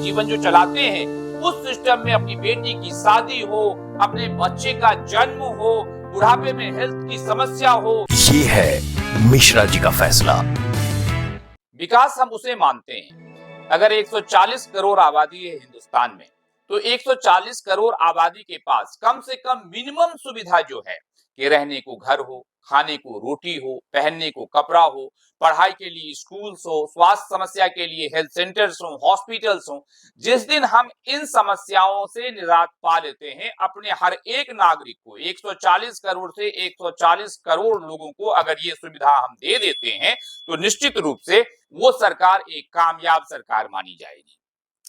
जीवन जो चलाते हैं उस सिस्टम में अपनी बेटी की शादी हो, अपने बच्चे का जन्म हो, बुढ़ापे में हेल्थ की समस्या हो। ये है मिश्रा जी का फैसला। विकास हम उसे मानते हैं अगर 140 करोड़ आबादी है हिंदुस्तान में, तो 140 करोड़ आबादी के पास कम से कम मिनिमम सुविधा जो है कि रहने को घर हो, खाने को रोटी हो, पहनने को कपड़ा हो, पढ़ाई के लिए स्कूल्स हो, स्वास्थ्य समस्या के लिए हेल्थ सेंटर्स हो, हॉस्पिटल्स हो। जिस दिन हम इन समस्याओं से निजात पा लेते हैं, अपने हर एक नागरिक को 140 करोड़ से 140 करोड़ लोगों को अगर ये सुविधा हम दे देते हैं, तो निश्चित रूप से वो सरकार एक कामयाब सरकार मानी जाएगी।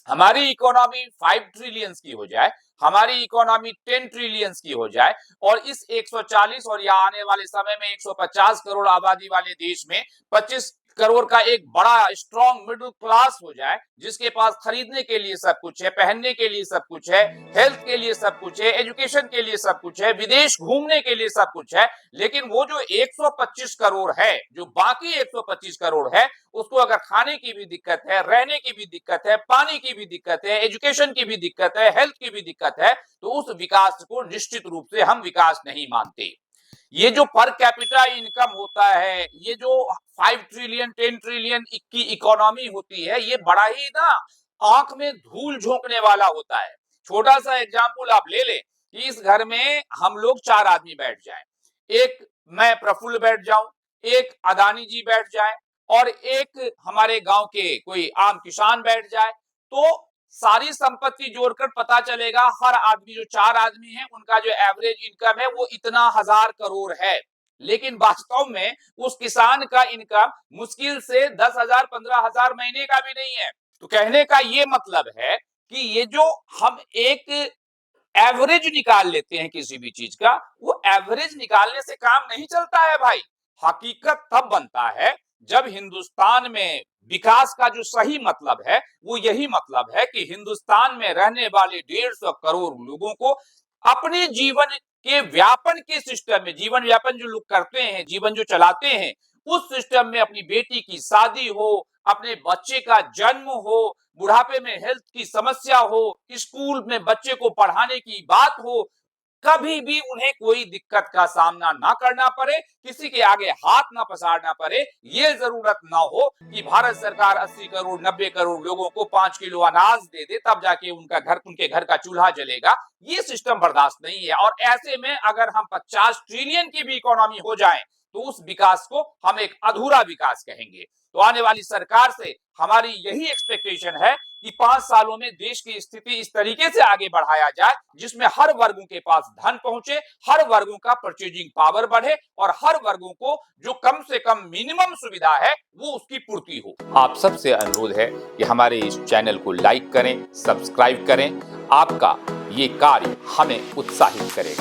हमारी इकोनॉमी 5 ट्रिलियन की हो जाए, हमारी इकोनॉमी 10 ट्रिलियन की हो जाए और इस 140 और या आने वाले समय में 150 करोड़ आबादी वाले देश में 25 करोड़ का एक बड़ा स्ट्रॉन्ग मिडिल क्लास हो जाए, जिसके पास खरीदने के लिए सब कुछ है, पहनने के लिए सब कुछ है, हेल्थ के लिए सब कुछ है, एजुकेशन के लिए सब कुछ है, विदेश घूमने के लिए सब कुछ है। लेकिन वो जो 125 करोड़ है, जो बाकी 125 करोड़ है, उसको अगर खाने की भी दिक्कत है, रहने की भी दिक्कत है, पानी की भी दिक्कत है, एजुकेशन की भी दिक्कत है, हेल्थ की भी दिक्कत है, तो उस विकास को निश्चित रूप से हम विकास नहीं मानते। ये जो पर कैपिटा इनकम होता है, ये जो 5 ट्रिलियन 10 ट्रिलियन की इकोनॉमी होती है, ये बड़ा ही ना आंख में धूल झोंकने वाला होता है। छोटा सा एग्जांपल आप ले लें कि इस घर में हम लोग 4 आदमी बैठ जाएं, एक मैं प्रफुल्ल बैठ जाऊं, एक अदानी जी बैठ जाए और एक हमारे गांव के कोई आम किसान बैठ जाए, तो सारी संपत्ति जोड़कर पता चलेगा हर आदमी, जो 4 आदमी हैं, उनका जो एवरेज इनकम है वो इतना 1000 करोड़ है। लेकिन वास्तव में उस किसान का इनकम मुश्किल से 10,000 15,000 महीने का भी नहीं है। तो कहने का ये मतलब है कि ये जो हम एक एवरेज निकाल लेते हैं किसी भी चीज का, वो एवरेज निकालने से काम नहीं चलता है भाई। हकीकत तब बनता है जब हिंदुस्तान में विकास का जो सही मतलब है वो यही मतलब है कि हिंदुस्तान में रहने वाले 150 करोड़ लोगों को अपने जीवन के व्यापन के सिस्टम में, जीवन व्यापन जो लोग करते हैं, जीवन जो चलाते हैं, उस सिस्टम में अपनी बेटी की शादी हो, अपने बच्चे का जन्म हो, बुढ़ापे में हेल्थ की समस्या हो, स्कूल में बच्चे को पढ़ाने की बात हो, कभी भी उन्हें कोई दिक्कत का सामना ना करना पड़े, किसी के आगे हाथ ना पसारना पड़े, ये जरूरत ना हो कि भारत सरकार 80 करोड़ 90 करोड़ लोगों को 5 किलो अनाज दे दे तब जाके उनके घर का चूल्हा जलेगा। ये सिस्टम बर्दाश्त नहीं है। और ऐसे में अगर हम 50 ट्रिलियन की भी इकोनॉमी हो जाए, तो उस विकास को हम एक अधूरा विकास कहेंगे। तो आने वाली सरकार से हमारी यही एक्सपेक्टेशन है कि 5 सालों में देश की स्थिति इस तरीके से आगे बढ़ाया जाए जिसमें हर वर्गों के पास धन पहुंचे, हर वर्गों का परचेजिंग पावर बढ़े और हर वर्गों को जो कम से कम मिनिमम सुविधा है वो उसकी पूर्ति हो। आप सबसे अनुरोध है कि हमारे इस चैनल को लाइक करें, सब्सक्राइब करें। आपका ये कार्य हमें उत्साहित करेगा।